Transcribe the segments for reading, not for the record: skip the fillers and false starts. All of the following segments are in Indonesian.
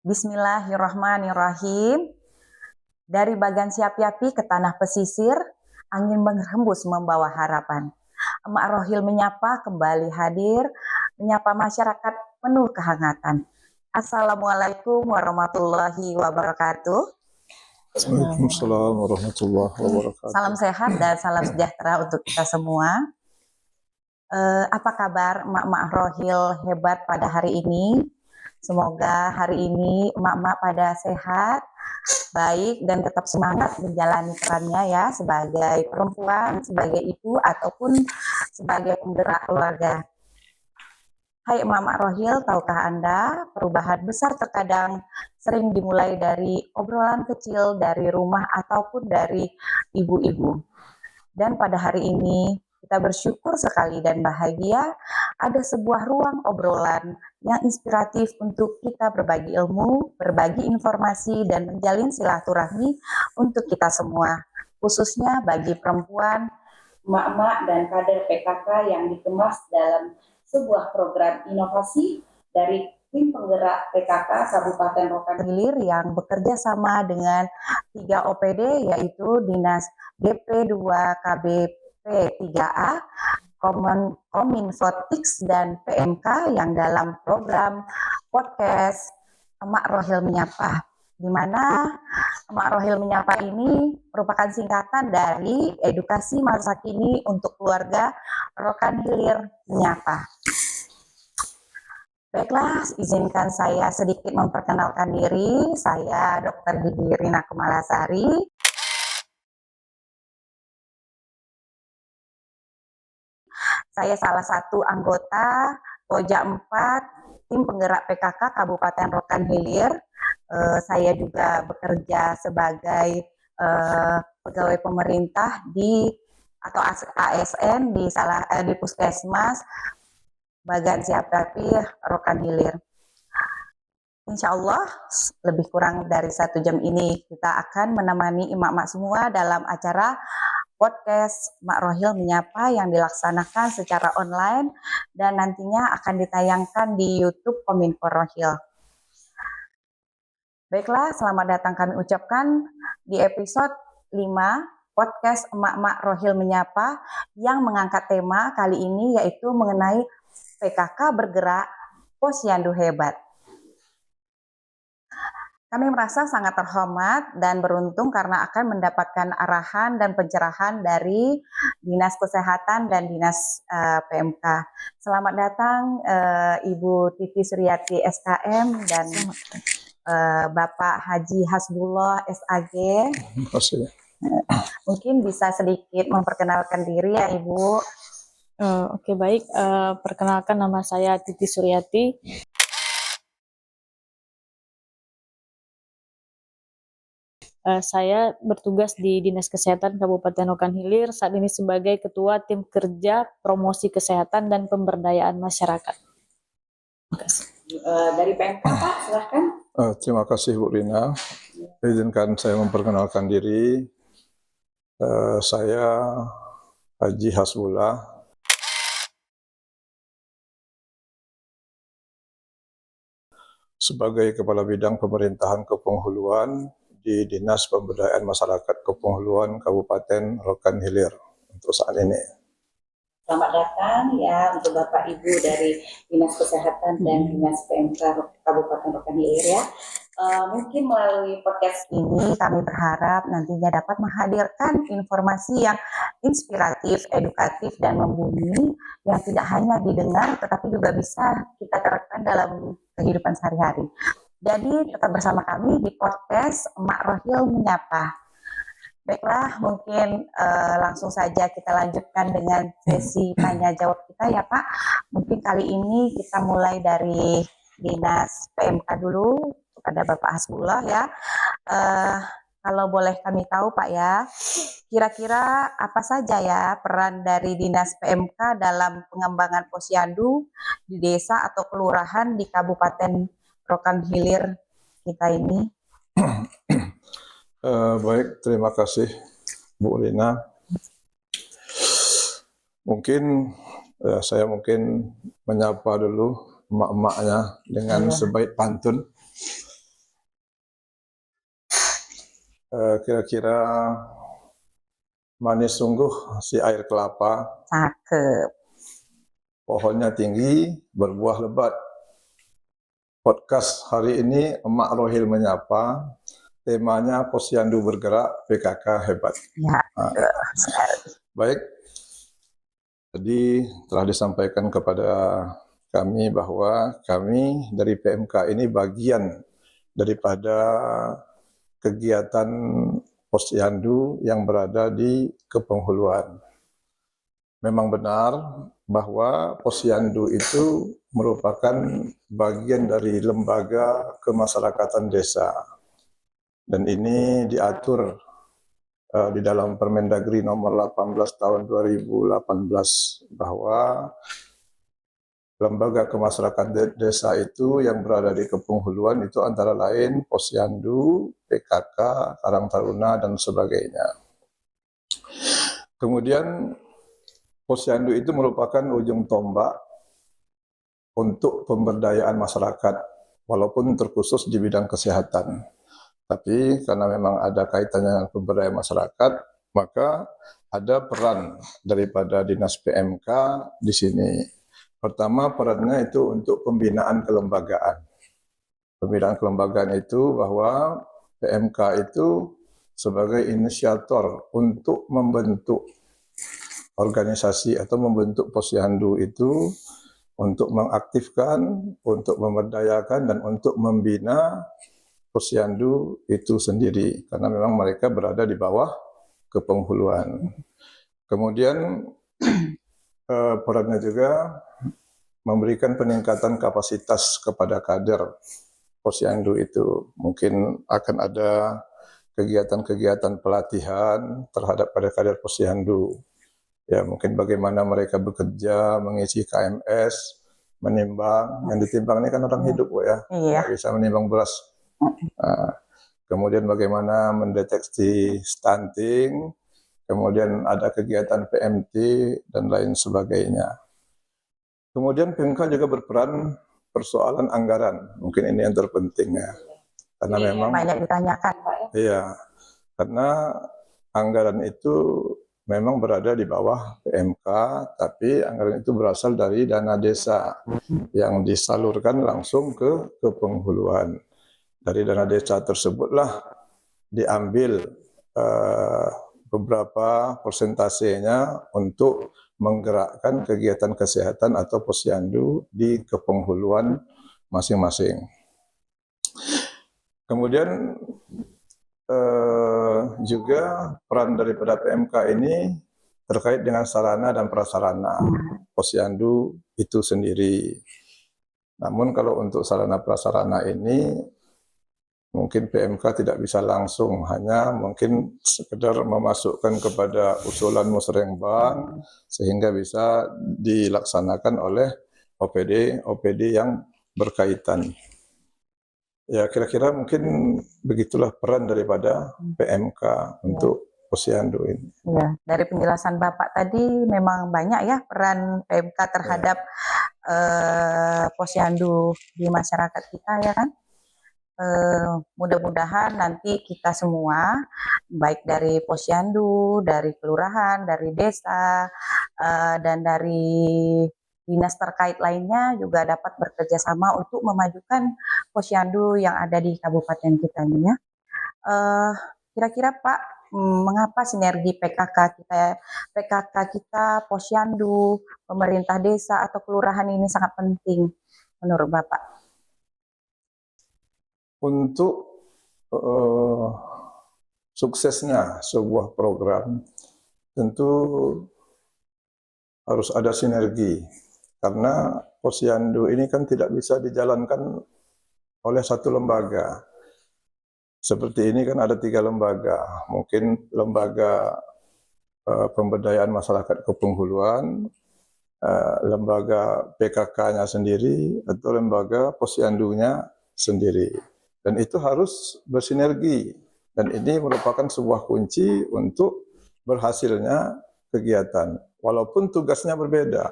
Bismillahirrahmanirrahim. Dari Bagan Siapi-Api ke tanah pesisir, angin menghembus membawa harapan. Emak Rohil menyapa kembali hadir, menyapa masyarakat penuh kehangatan. Assalamualaikum warahmatullahi wabarakatuh. Waalaikumsalam warahmatullahi wabarakatuh. Salam sehat dan salam sejahtera untuk kita semua. Apa kabar emak-emak Rohil hebat pada hari ini? Semoga hari ini emak-emak pada sehat, baik, dan tetap semangat menjalani perannya ya sebagai perempuan, sebagai ibu, ataupun sebagai penggerak keluarga. Hai emak-emak Rohil, tahukah Anda perubahan besar terkadang sering dimulai dari obrolan kecil dari rumah ataupun dari ibu-ibu. Dan pada hari ini kita bersyukur sekali dan bahagia ada sebuah ruang obrolan yang inspiratif untuk kita berbagi ilmu, berbagi informasi, dan menjalin silaturahmi untuk kita semua, khususnya bagi perempuan, emak-emak, dan kader PKK yang dikemas dalam sebuah program inovasi dari tim penggerak PKK Kabupaten Rokan Hilir yang bekerja sama dengan 3 OPD yaitu Dinas DP2 KBP3A, Kominfotiks, dan PMK yang dalam program podcast Emak Rohil Menyapa, di mana Emak Rohil Menyapa ini merupakan singkatan dari edukasi masa kini untuk keluarga Rokan Hilir Menyapa. Baiklah, izinkan saya sedikit memperkenalkan diri. Saya Dr. Gigi Rina Kemalasari. Saya salah satu anggota Koja 4 tim penggerak PKK Kabupaten Rokan Hilir. Saya juga bekerja sebagai pegawai pemerintah atau ASN di Puskesmas Bagan Siapi-Api Rokan Hilir. Insya Allah lebih kurang dari 1 jam ini kita akan menemani emak-emak semua dalam acara podcast Emak Rohil Menyapa yang dilaksanakan secara online dan nantinya akan ditayangkan di YouTube Kominfo Rohil. Baiklah, selamat datang kami ucapkan di episode 5 podcast Emak-emak Rohil Menyapa yang mengangkat tema kali ini yaitu mengenai PKK bergerak, Posyandu hebat. Kami merasa sangat terhormat dan beruntung karena akan mendapatkan arahan dan pencerahan dari Dinas Kesehatan dan Dinas PMK. Selamat datang Ibu Titi Suryati SKM dan Bapak Haji Hasbullah SAG. Terima kasih. Mungkin bisa sedikit memperkenalkan diri ya Ibu. Oke, baik. Perkenalkan, nama saya Titi Suryati. Saya bertugas di Dinas Kesehatan Kabupaten Rokan Hilir saat ini sebagai Ketua Tim Kerja Promosi Kesehatan dan Pemberdayaan Masyarakat. Dari PMK Pak, silahkan. Terima kasih Bu Rina. Izinkan saya memperkenalkan diri. Saya Haji Hasbullah. Sebagai Kepala Bidang Pemerintahan Kepenghuluan di Dinas Pemberdayaan Masyarakat Kepenghuluan Kabupaten Rokan Hilir untuk saat ini. Selamat datang ya untuk Bapak Ibu dari Dinas Kesehatan dan Dinas PMK Kabupaten Rokan Hilir ya. Mungkin melalui podcast ini kami berharap nantinya dapat menghadirkan informasi yang inspiratif, edukatif, dan membumi yang tidak hanya didengar tetapi juga bisa kita terapkan dalam kehidupan sehari-hari. Jadi tetap bersama kami di podcast Emak Rohil Menyapa. Baiklah, mungkin langsung saja kita lanjutkan dengan sesi tanya jawab kita ya Pak. Mungkin kali ini kita mulai dari Dinas PMK dulu kepada Bapak Hasbullah ya. Kalau boleh kami tahu Pak ya, kira-kira apa saja ya peran dari Dinas PMK dalam pengembangan posyandu di desa atau kelurahan di Kabupaten Rokan Hilir kita ini? Baik, terima kasih Bu Rina. Mungkin saya menyapa dulu emak-emaknya dengan sebaik pantun. Kira-kira manis sungguh si air kelapa, Cakep. pohonnya tinggi, berbuah lebat. Podcast hari ini Emak Rohil menyapa, temanya Posyandu bergerak, PKK hebat. Ya, sekali. Baik, tadi telah disampaikan kepada kami bahwa kami dari PMK ini bagian daripada kegiatan Posyandu yang berada di Kepenghuluan. Memang benar bahwa Posyandu itu merupakan bagian dari lembaga kemasyarakatan desa. Dan ini diatur di dalam Permendagri nomor 18 tahun 2018 bahwa lembaga kemasyarakatan desa itu yang berada di Kepenghuluan itu antara lain Posyandu, PKK, Karang Taruna, dan sebagainya. Kemudian Posyandu itu merupakan ujung tombak untuk pemberdayaan masyarakat, walaupun terkhusus di bidang kesehatan. Tapi karena memang ada kaitannya dengan pemberdayaan masyarakat, maka ada peran daripada Dinas PMK di sini. Pertama, perannya itu untuk pembinaan kelembagaan. Pembinaan kelembagaan itu bahwa PMK itu sebagai inisiator untuk membentuk organisasi atau membentuk Posyandu itu untuk mengaktifkan, untuk memberdayakan, dan untuk membina Posyandu itu sendiri, karena memang mereka berada di bawah Kepenghuluan. Kemudian perannya juga memberikan peningkatan kapasitas kepada kader Posyandu itu. Mungkin akan ada kegiatan-kegiatan pelatihan terhadap pada kader Posyandu. Ya, mungkin bagaimana mereka bekerja, mengisi KMS, menimbang. Yang ditimbang ini kan orang hidup, Bu, ya. Iya. Nggak bisa menimbang beras. Kemudian bagaimana mendeteksi stunting, kemudian ada kegiatan PMT, dan lain sebagainya. Kemudian PMK juga berperan persoalan anggaran. Mungkin ini yang terpenting, ya. Karena memang Banyak ditanyakan, Pak. iya, karena anggaran itu memang berada di bawah PMK, tapi anggaran itu berasal dari dana desa yang disalurkan langsung ke Kepenghuluan. Dari dana desa tersebutlah diambil beberapa persentasenya untuk menggerakkan kegiatan kesehatan atau Posyandu di Kepenghuluan masing-masing. Kemudian juga peran daripada PMK ini terkait dengan sarana dan prasarana Posyandu itu sendiri. Namun kalau untuk sarana prasarana ini mungkin PMK tidak bisa langsung, hanya mungkin sekedar memasukkan kepada usulan musrengbang sehingga bisa dilaksanakan oleh OPD yang berkaitan. Ya, kira-kira mungkin begitulah peran daripada PMK untuk Posyandu ini. Ya, dari penjelasan Bapak tadi memang banyak ya peran PMK terhadap Posyandu di masyarakat kita, ya kan? Mudah-mudahan nanti kita semua, baik dari Posyandu, dari kelurahan, dari desa, dan dari dinas terkait lainnya juga dapat bekerja sama untuk memajukan Posyandu yang ada di kabupaten kita ini, ya. Kira-kira Pak, mengapa sinergi PKK kita, Posyandu, pemerintah desa atau kelurahan ini sangat penting menurut Bapak? Untuk suksesnya sebuah program tentu harus ada sinergi, karena Posyandu ini kan tidak bisa dijalankan oleh satu lembaga. Seperti ini kan ada 3 lembaga, mungkin lembaga pemberdayaan masyarakat Kepenghuluan, lembaga PKK-nya sendiri, atau lembaga Posyandu-nya sendiri. Dan itu harus bersinergi, dan ini merupakan sebuah kunci untuk berhasilnya kegiatan, walaupun tugasnya berbeda.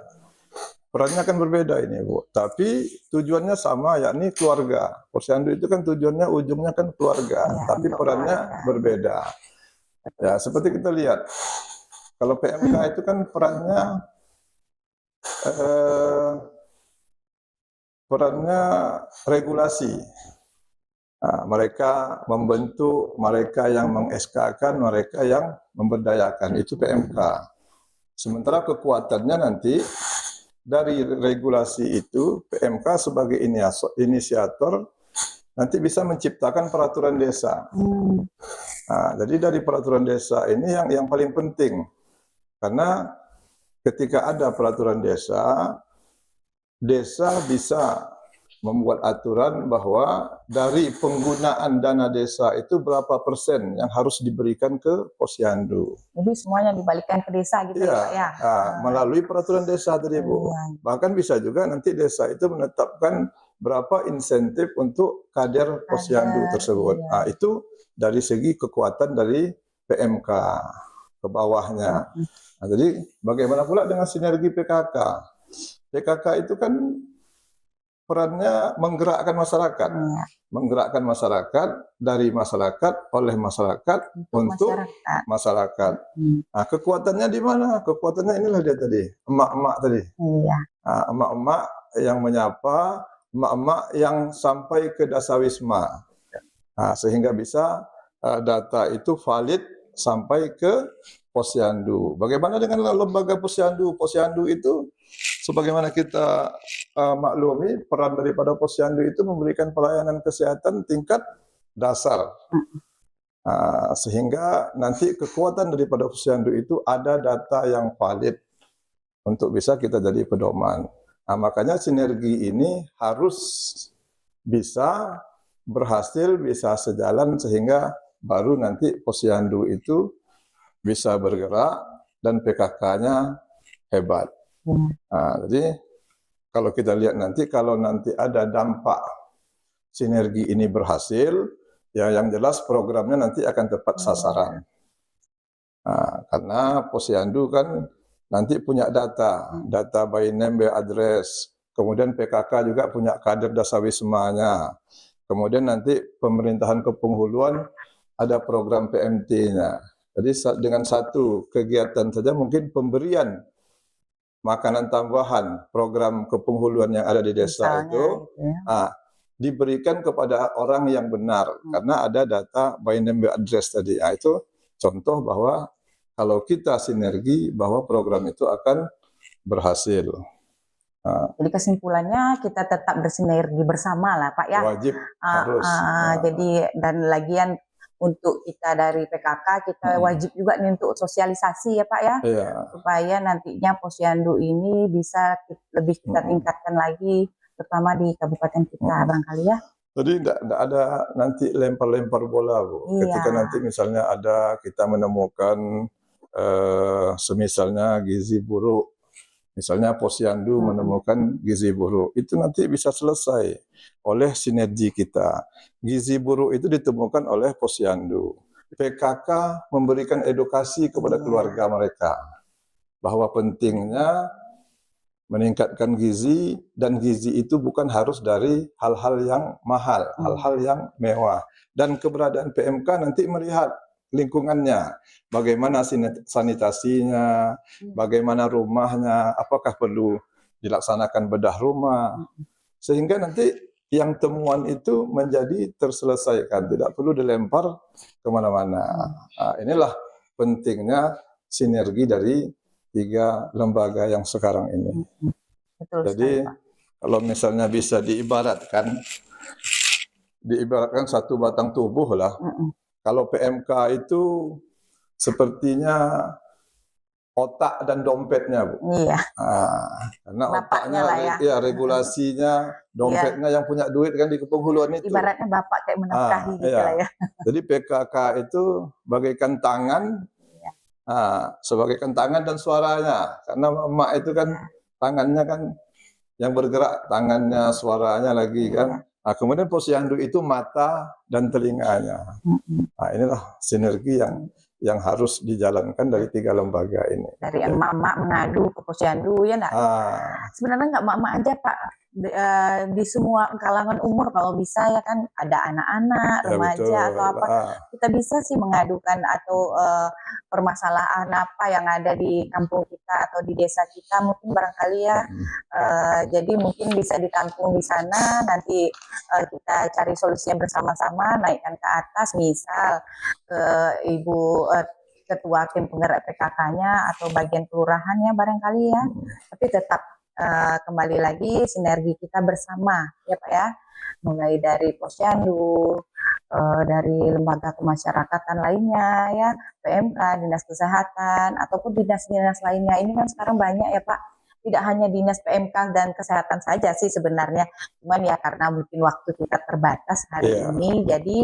perannya kan berbeda ini Bu, tapi tujuannya sama, yakni keluarga. Posyandu itu kan tujuannya ujungnya kan keluarga, Iya, tapi untuk perannya keluarga. berbeda. Ya, seperti kita lihat, kalau PMK itu kan eh, perannya regulasi. Nah, mereka membentuk, mereka yang meng-SK-kan, mereka yang memberdayakan, itu PMK. Sementara kekuatannya nanti dari regulasi itu, PMK sebagai inisiator nanti bisa menciptakan peraturan desa. Nah, jadi dari peraturan desa ini yang paling penting, karena ketika ada peraturan desa, desa bisa membuat aturan bahwa dari penggunaan dana desa itu berapa persen yang harus diberikan ke posyandu. Jadi semuanya dibalikan ke desa gitu Iya, ya Pak ya? melalui peraturan desa tadi Bu. Iya. Bahkan bisa juga nanti desa itu menetapkan berapa insentif untuk kader posyandu Kader, tersebut. iya. Nah, itu dari segi kekuatan dari PMK ke bawahnya. Nah, jadi bagaimana pula dengan sinergi PKK? PKK itu kan perannya menggerakkan masyarakat. Iya. Menggerakkan masyarakat, dari masyarakat, oleh masyarakat, untuk masyarakat. Nah, kekuatannya di mana? Kekuatannya inilah dia tadi, emak-emak tadi. Iya. Nah, emak-emak yang menyapa, emak-emak yang sampai ke dasawisma. Nah, sehingga bisa data itu valid sampai ke posyandu. Bagaimana dengan lembaga posyandu? Posyandu itu sebagaimana kita maklumi, peran daripada posyandu itu memberikan pelayanan kesehatan tingkat dasar. Sehingga nanti kekuatan daripada posyandu itu ada data yang valid untuk bisa kita jadi pedoman. Nah, makanya sinergi ini harus bisa berhasil, bisa sejalan, sehingga baru nanti posyandu itu bisa bergerak dan PKK-nya hebat. Nah, jadi kalau kita lihat nanti, kalau nanti ada dampak sinergi ini berhasil, ya yang jelas programnya nanti akan tepat sasaran. Nah, karena posyandu kan nanti punya data by name, by address, kemudian PKK juga punya kader dasawismanya, kemudian nanti pemerintahan kepenghuluan ada program PMT-nya. Jadi dengan satu kegiatan saja mungkin pemberian makanan tambahan program kepenghuluan yang ada di desa itu diberikan kepada orang yang benar karena ada data by name by address tadi. Nah, itu contoh bahwa kalau kita sinergi bahwa program itu akan berhasil. Jadi kesimpulannya kita tetap bersinergi bersama lah Pak ya. Wajib harus. Jadi dan lagian untuk kita dari PKK kita wajib juga nih untuk sosialisasi ya Pak ya, supaya nantinya posyandu ini bisa lebih kita tingkatkan lagi, terutama di kabupaten kita barangkali ya. Jadi tidak ada nanti lempar-lempar bola Bu. Iya. Ketika nanti misalnya ada kita menemukan semisalnya gizi buruk, misalnya posyandu menemukan gizi buruk, itu nanti bisa selesai oleh sinergi kita. Gizi buruk itu ditemukan oleh posyandu. PKK memberikan edukasi kepada keluarga mereka bahwa pentingnya meningkatkan gizi, dan gizi itu bukan harus dari hal-hal yang mahal, hal-hal yang mewah. Dan keberadaan PMK nanti melihat lingkungannya, bagaimana sanitasinya, bagaimana rumahnya, apakah perlu dilaksanakan bedah rumah, sehingga nanti yang temuan itu menjadi terselesaikan, tidak perlu dilempar kemana-mana. Nah, inilah pentingnya sinergi dari 3 lembaga yang sekarang ini. Betul Jadi sekali, Pak. kalau misalnya bisa diibaratkan satu batang tubuh lah. Kalau PMK itu sepertinya otak dan dompetnya, Bu. Iya. Karena Bapaknya otaknya lah ya. regulasinya, dompetnya yang punya duit kan di kepenghuluan itu. Ibaratnya bapak kayak menafkahi gitu lah ya. Jadi PKK itu bagaikan tangan, sebagaikan tangan dan suaranya. Karena emak itu kan tangannya kan yang bergerak, tangannya, suaranya lagi kan. Nah, kemudian posyandu itu mata dan telinganya. Nah, inilah sinergi yang harus dijalankan dari 3 lembaga ini. Dari emak-emak mengadu ke Posyandu ya enggak? Sebenarnya nggak emak-emak aja Pak, di semua kalangan umur kalau bisa ya kan, ada anak-anak, Ya remaja betul. atau apa, kita bisa sih mengadukan atau permasalahan apa yang ada di kampung kita atau di desa kita mungkin barangkali ya, jadi mungkin bisa ditampung di sana, nanti kita cari solusinya bersama-sama, naikkan ke atas, misal ke Ibu ketua tim penggerak PKK-nya atau bagian kelurahannya barangkali ya, tapi tetap kembali lagi sinergi kita bersama ya Pak ya, mulai dari Posyandu, dari lembaga kemasyarakatan lainnya ya, PMK, Dinas Kesehatan, ataupun dinas-dinas lainnya. Ini kan sekarang banyak ya Pak, tidak hanya Dinas PMK dan Kesehatan saja sih sebenarnya, cuman ya karena mungkin waktu kita terbatas hari ini, jadi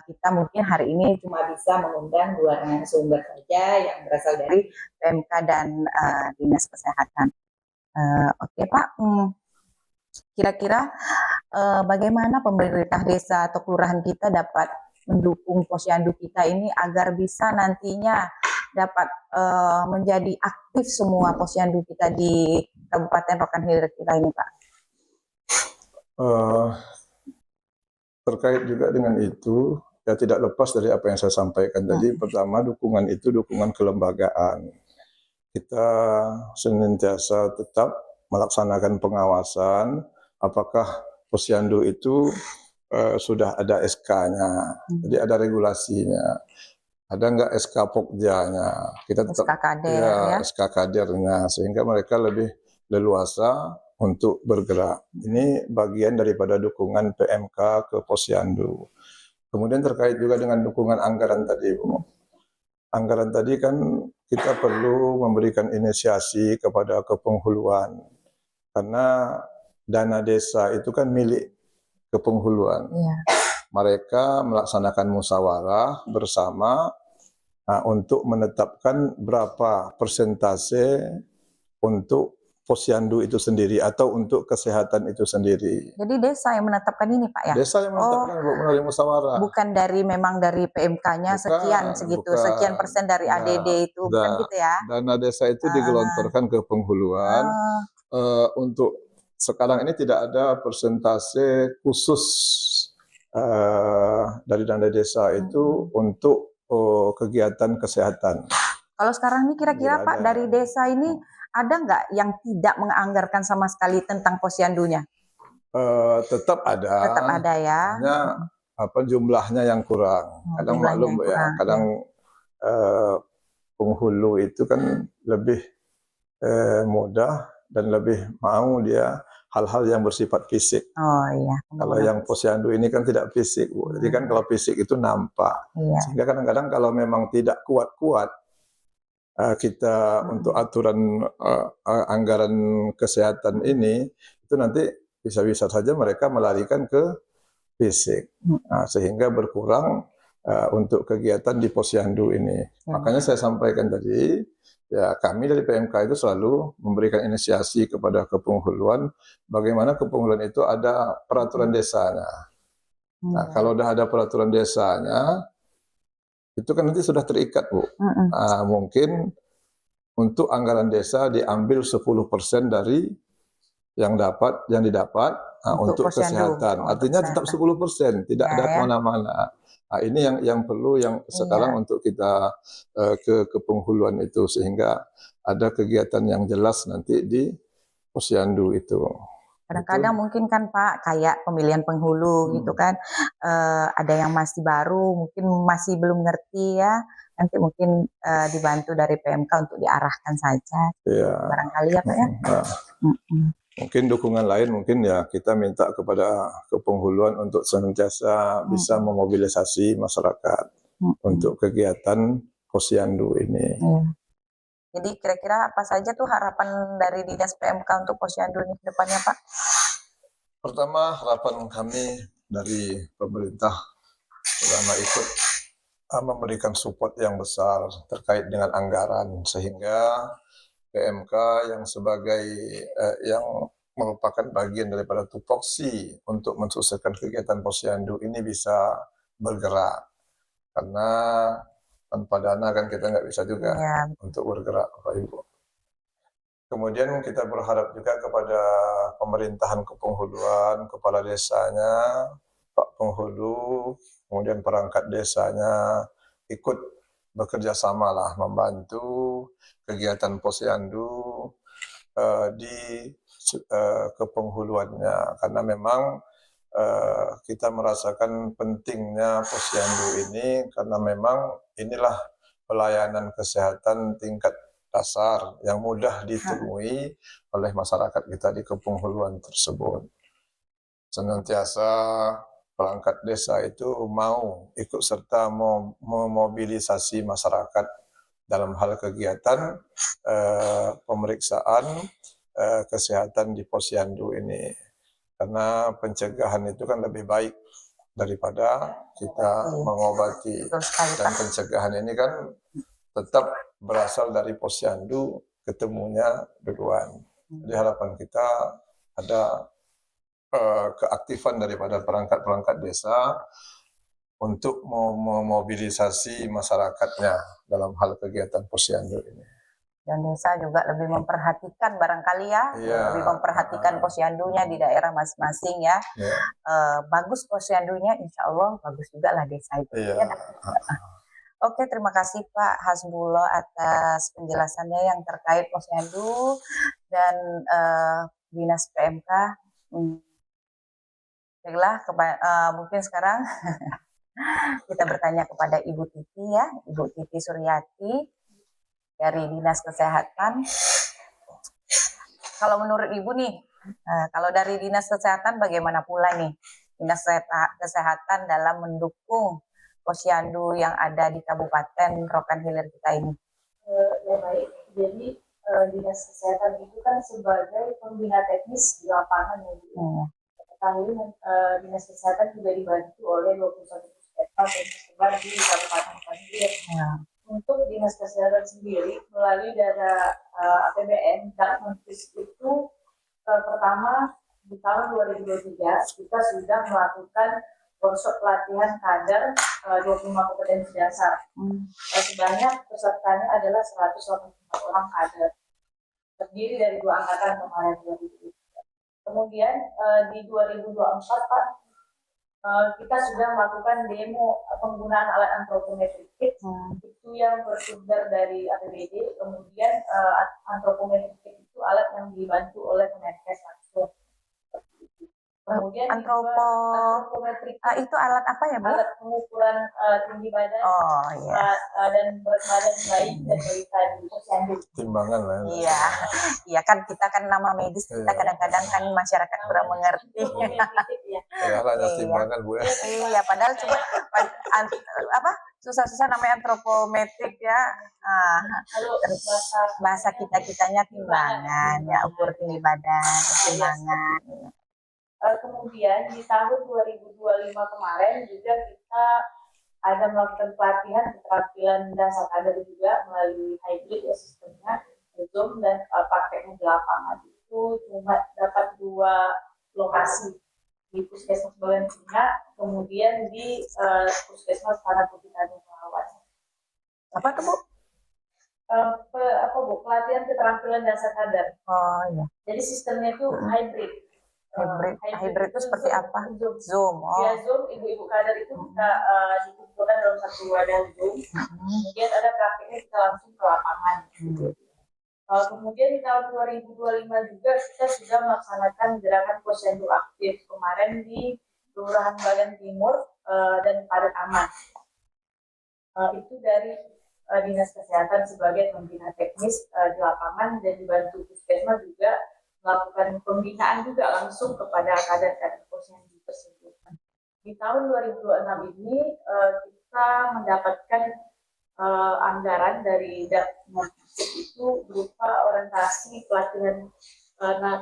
kita mungkin hari ini cuma bisa mengundang 2 narasumber saja yang berasal dari PMK dan Dinas Kesehatan. Oke Pak, kira-kira bagaimana pemerintah desa atau kelurahan kita dapat mendukung Posyandu kita ini agar bisa nantinya dapat menjadi aktif semua Posyandu kita di Kabupaten Rokan Hilir kita ini Pak? Terkait juga dengan itu, ya tidak lepas dari apa yang saya sampaikan tadi. Pertama, dukungan itu dukungan kelembagaan. Kita senantiasa tetap melaksanakan pengawasan apakah Posyandu itu sudah ada SK-nya, jadi ada regulasinya. Ada nggak SK Pokjanya? Kita tetap SK kadernya, sehingga mereka lebih leluasa untuk bergerak. Ini bagian daripada dukungan PMK ke Posyandu. Kemudian terkait juga dengan dukungan anggaran tadi, Bu. Anggaran tadi kan kita perlu memberikan inisiasi kepada kepenghuluan, karena dana desa itu kan milik kepenghuluan. Mereka melaksanakan musyawarah bersama untuk menetapkan berapa persentase untuk Posyandu itu sendiri atau untuk kesehatan itu sendiri. Jadi desa yang menetapkan ini Pak ya? Desa yang menetapkan melalui musyawarah. Bukan memang dari PMK-nya sekian segitu, sekian persen dari ADD itu, bukan gitu ya? Dana desa itu digelontorkan ke penghuluan. Untuk sekarang ini tidak ada persentase khusus dari dana desa itu untuk kegiatan kesehatan. Kalau sekarang ini kira-kira Pak dari desa ini ada nggak yang tidak menganggarkan sama sekali tentang Posyandunya? Tetap ada. Tetap ada ya. Hanya jumlahnya yang kurang. Kadang maklum ya, kadang penghulu itu kan lebih mudah dan lebih mau dia hal-hal yang bersifat fisik. Oh iya. Kalau yang Posyandu ini kan tidak fisik, Bu. Jadi kan kalau fisik itu nampak. Sehingga kadang-kadang kalau memang tidak kuat-kuat kita untuk aturan anggaran kesehatan ini, itu nanti bisa-bisa saja mereka melarikan ke fisik, sehingga berkurang untuk kegiatan di Posyandu ini. Makanya saya sampaikan tadi, ya kami dari PMK itu selalu memberikan inisiasi kepada kepenghuluan, bagaimana kepenghuluan itu ada peraturan desanya. Nah, kalau udah ada peraturan desanya, itu kan nanti sudah terikat, Bu. Mungkin untuk anggaran desa diambil 10% dari yang didapat untuk kesehatan. Artinya tetap 10%, tidak ada kemana-mana. Nah, ini yang perlu sekarang untuk kita ke kepenghuluan itu, sehingga ada kegiatan yang jelas nanti di Posyandu itu. Kadang-kadang mungkin kan Pak, kayak pemilihan penghulu gitu kan, ada yang masih baru, mungkin masih belum ngerti ya, nanti mungkin dibantu dari PMK untuk diarahkan saja, barangkali ya Pak ya. Mungkin dukungan lain mungkin ya kita minta kepada kepenghuluan untuk senantiasa bisa memobilisasi masyarakat untuk kegiatan Posyandu ini. Jadi kira-kira apa saja tuh harapan dari Dinas PMK untuk Posyandu ini ke depannya Pak? Pertama, harapan kami dari pemerintah selama ikut memberikan support yang besar terkait dengan anggaran, sehingga PMK yang sebagai yang merupakan bagian daripada tupoksi untuk mensukseskan kegiatan Posyandu ini bisa bergerak. Karena Tanpa dana kan kita nggak bisa juga Ya, untuk bergerak, Bapak Ibu. Kemudian kita berharap juga kepada pemerintahan kepenghuluan, kepala desanya, Pak Penghulu, kemudian perangkat desanya ikut bekerja sama lah membantu kegiatan Posyandu di kepenghuluannya, karena memang kita merasakan pentingnya Posyandu ini karena memang inilah pelayanan kesehatan tingkat dasar yang mudah ditemui oleh masyarakat kita di kepenghuluan tersebut. Senantiasa perangkat desa itu mau ikut serta memobilisasi masyarakat dalam hal kegiatan pemeriksaan kesehatan di Posyandu ini. Karena pencegahan itu kan lebih baik daripada kita mengobati. betul sekali, Dan Pak. pencegahan ini kan tetap berasal dari Posyandu, ketemunya duluan. Jadi harapan kita ada keaktifan daripada perangkat-perangkat desa untuk memobilisasi masyarakatnya dalam hal kegiatan Posyandu ini. Dan desa juga lebih memperhatikan barangkali ya, Iya. lebih memperhatikan posyandunya di daerah masing-masing ya. Ya, Bagus posyandunya, insya Allah bagus juga lah desa itu. iya. Ya, Oke, terima kasih Pak Hasbulo atas penjelasannya yang terkait posyandu dan Dinas PMK. Baiklah, mungkin sekarang kita bertanya kepada Ibu Titi ya, Ibu Titi Suryati dari Dinas Kesehatan. Kalau menurut Ibu nih, kalau dari Dinas Kesehatan bagaimana pula nih Dinas Kesehatan dalam mendukung posyandu yang ada di Kabupaten Rokan Hilir kita ini? Ya baik, jadi Dinas Kesehatan itu kan sebagai pembina teknis di lapangan ya. Ketahui Dinas Kesehatan juga dibantu oleh 21 puskesmas yang tersebar di Kabupaten Rokan Hilir. Untuk Dinas Kesehatan sendiri melalui dana APBN Dakmenpis itu pertama di tahun 2023 kita sudah melakukan workshop pelatihan kader 25 kompetensi dasar. Sebanyak pesertanya adalah 184 orang kader, terdiri dari 2 angkatan kemarin 2023. Kemudian di 2024 Pak, kita sudah melakukan demo penggunaan alat antropometrik itu yang bersumber dari APBD. Kemudian antropometrik itu alat yang dibantu oleh Kemenkes langsung. Kemudian antropometrik itu alat apa ya Bu? Alat pengukuran tinggi badan, dan berat badan bayi dan balita di posyandu. Timbangan lah. Iya, iya kan kita kan nama medis kita kadang-kadang kan masyarakat kurang mengerti. Ya hanya timbangan Bu ya. Iya, padahal coba susah-susah namanya antropometrik ya. Bahasa kitanya timbangan ya, ukur tinggi badan, timbangan. Kemudian di tahun 2025 kemarin juga kita ada melakukan pelatihan keterampilan dasar kader juga melalui hybrid ya sistemnya, Zoom dan prakteknya di lapangan. Itu cuma dapat 2 lokasi di Puskesmas Balentina, kemudian di Puskesmas Panakuti Tanjung Melawan. Apa tuh Bu? Pelatihan keterampilan dasar kader. Oh iya. Jadi sistemnya itu hybrid. Hybrid itu seperti apa? Zoom. Ya Zoom, ibu-ibu kader itu kita dikumpulkan dalam satu wadah Zoom. Kemudian ada praktiknya kita langsung ke lapangan. Kemudian di tahun 2025 juga kita sudah melaksanakan gerakan posyandu aktif kemarin di Kelurahan Bagan Timur dan Padat Aman. Itu dari Dinas Kesehatan sebagai pembina teknis di lapangan dan dibantu Puskesmas juga melakukan pembinaan juga langsung kepada kader-kader posyandu tersebut. Di tahun 2026 ini kita mendapatkan anggaran dari Dakmenpis itu berupa orientasi pelatihan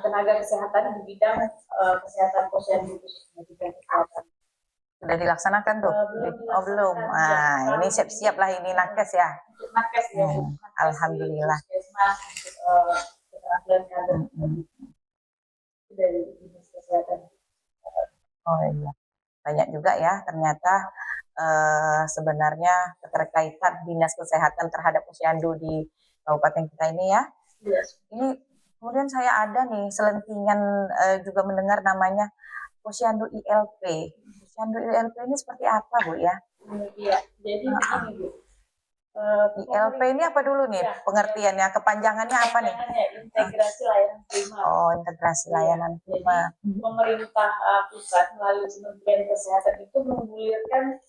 tenaga kesehatan di bidang kesehatan posyandu khususnya bidang kesehatan. Sudah dilaksanakan tuh? Belum. Ini siap-siap lah ini nakes ya. Nakes ya. Alhamdulillah. Keterampilan kader dari Dinas Kesehatan. Oh iya. banyak juga ya ternyata sebenarnya keterkaitan Dinas Kesehatan terhadap Posyandu di kabupaten kita ini ya. Yes. Ini kemudian saya ada nih selentingan juga mendengar namanya Posyandu ILP. Posyandu ILP ini seperti apa Bu ya? Iya, jadi begini Bu. ILP ini apa dulu nih pengertiannya? Kepanjangannya apa nih? Integrasi layanan primer. Oh, integrasi layanan primer. Jadi pemerintah pusat melalui Kementerian Kesehatan itu menggulirkan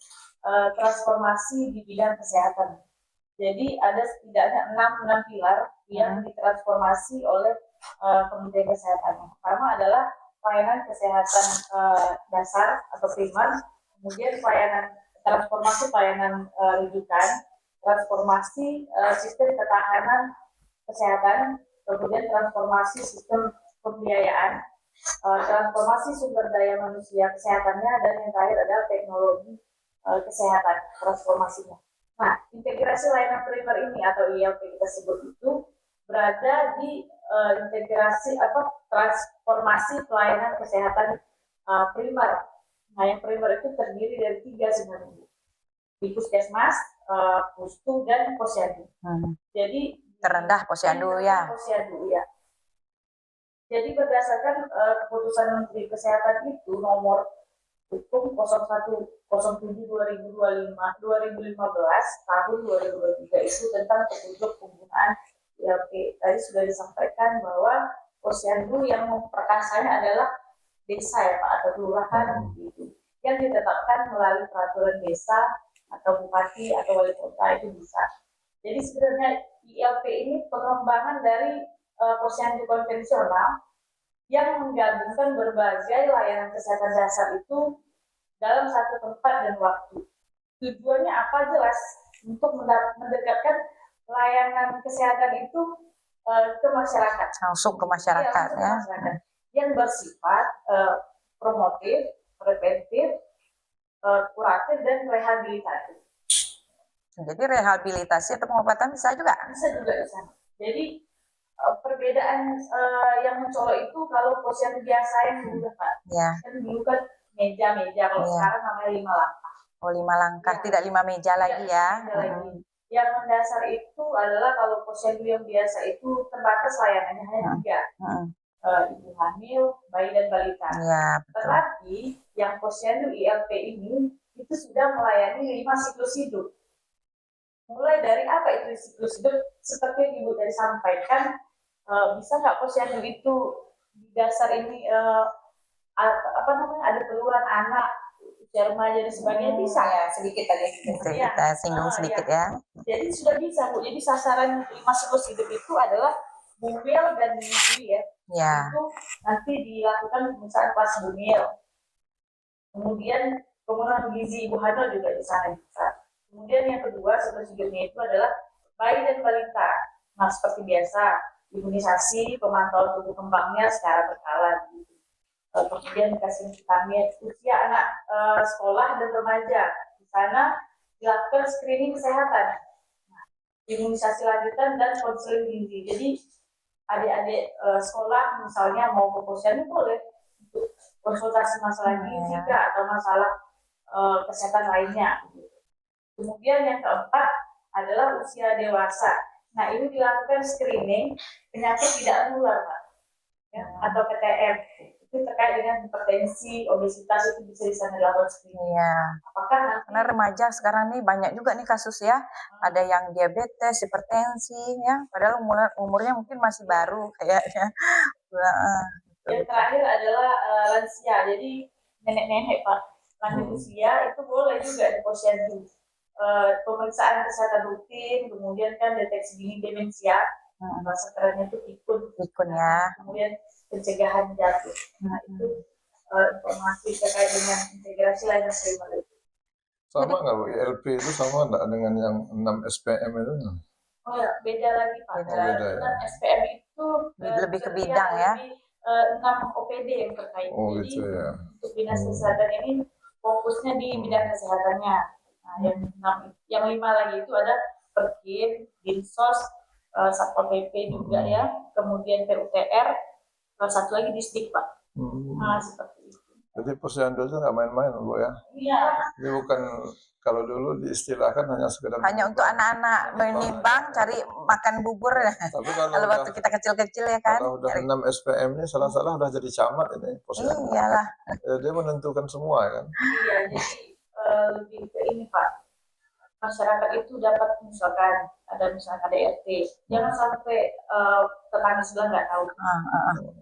transformasi di bidang kesehatan. Jadi ada setidaknya 6 pilar yang ditransformasi oleh Kementerian Kesehatan. Yang pertama adalah pelayanan kesehatan dasar atau primer, kemudian transformasi pelayanan rujukan, transformasi sistem ketahanan kesehatan, kemudian transformasi sistem pembiayaan, transformasi sumber daya manusia kesehatannya, dan yang terakhir adalah teknologi kesehatan transformasinya. Nah, integrasi layanan primer ini atau ILP kita sebut itu berada di integrasi transformasi pelayanan kesehatan primer. Nah, yang primer itu terdiri dari 3 sebenarnya, di puskesmas, pustu, dan posyandu. Jadi Terendah Posyandu ya. Posyandu ya. Jadi berdasarkan keputusan Menteri Kesehatan itu nomor hukum 0107/2015 tahun 2023 itu tentang petunjuk penggunaan ILP. Tadi sudah disampaikan bahwa posyandu yang memperkasanya adalah desa ya Pak, atau kelurahan gitu, yang ditetapkan melalui peraturan desa atau bupati atau wali kota itu bisa. Jadi sebenarnya ILP ini pengembangan dari posyandu konvensional yang menggabungkan berbagai layanan kesehatan dasar itu dalam satu tempat dan waktu. Tujuannya apa jelas? Untuk mendekatkan layanan kesehatan itu ke masyarakat. Langsung ke masyarakat ya. Masyarakat. Yang bersifat promotif, preventif, kuratif, dan rehabilitatif. Jadi rehabilitasi atau pengobatan bisa juga? Bisa juga di sana. Jadi perbedaan yang mencolok itu kalau posyandu biasa yang dulu Pak. Ya. Kan dulu kan meja-meja, kalau sekarang namanya 5 langkah. Oh, 5 langkah, Ya. tidak 5 meja lagi ya. Yang mendasar itu adalah kalau posyandu yang biasa itu terbatas layanannya hanya 3. Ibu hamil, bayi, dan balita. Ya, betul. Tetapi yang posyandu ILP ini itu sudah melayani 5 siklus hidup. Mulai dari apa itu siklus hidup? Seperti yang Ibu tadi sampaikan, bisa nggak posyandu itu di dasar ini ada keluhan anak, usia remaja dan sebagainya, bisa ya sedikit tadi. Kita singgung sedikit ya. Jadi sudah bisa Bu. Jadi sasaran 5 siklus hidup itu adalah bumil dan menyusui ya. Ya. Itu nanti dilakukan pemeriksaan pas bumil. Kemudian pemenuhan gizi ibu hamil juga di sana bisa. Kemudian yang kedua siklus hidupnya itu adalah bayi dan balita. Nah, seperti biasa, imunisasi, pemantauan tumbuh kembangnya secara berkala. Gitu. Kemudian dikasih vitamin usia anak sekolah dan remaja. Di sana dilakukan screening kesehatan, imunisasi lanjutan, dan konseling gizi. Jadi adik-adik sekolah misalnya mau ke posyandu boleh untuk konsultasi masalah gizi atau masalah kesehatan lainnya. Kemudian yang keempat adalah usia dewasa. Nah, ini dilakukan screening penyakit tidak menular, Pak, ya, atau PTM. Itu terkait dengan hipertensi, obesitas, itu bisa di sana dilakukan screening. Iya. Apakah nanti karena remaja sekarang nih banyak juga nih kasus ya. Ada yang diabetes, hipertensi ya. Padahal umurnya mungkin masih baru kayaknya. Yang terakhir adalah lansia. Jadi nenek-nenek Pak, lanjut usia itu boleh juga di posyandu. Pemeriksaan kesehatan rutin, kemudian kan deteksi dini demensia, bahasa kerennya itu pikun ya. Kemudian pencegahan jatuh. Nah, itu informasi terkait dengan integrasi layanan primer itu. Sama nggak Bu, ILP itu sama nggak dengan yang 6 SPM itu? Oh ya, beda lagi Pak. Beda ya. SPM itu lebih ke bidang ya. 6 OPD yang terkait. Oh, jadi gitu ya. untuk dinas kesehatan ini fokusnya di bidang kesehatannya. Nah, yang 5 lagi itu ada Perkim, Dinsos, Satpol PP juga ya, kemudian PUTR, satu lagi Disdik Pak. Nah, seperti itu. Jadi posyandu itu nggak main-main, Bu ya. Iya. Ini bukan kalau dulu diistilahkan hanya sekedar Hanya untuk anak-anak menimbang cari makan bubur. Tapi kalau Kalau udah waktu kita kecil-kecil ya kan. kalau udah Cari. 6 SPM-nya salah-salah udah jadi camat ini posyandu. Iyalah. Dia menentukan semua kan. Iya, jadi lebih ke ini Pak, masyarakat itu dapat misalkan ada KDRT, jangan sampai tetangga sebelah nggak tahu,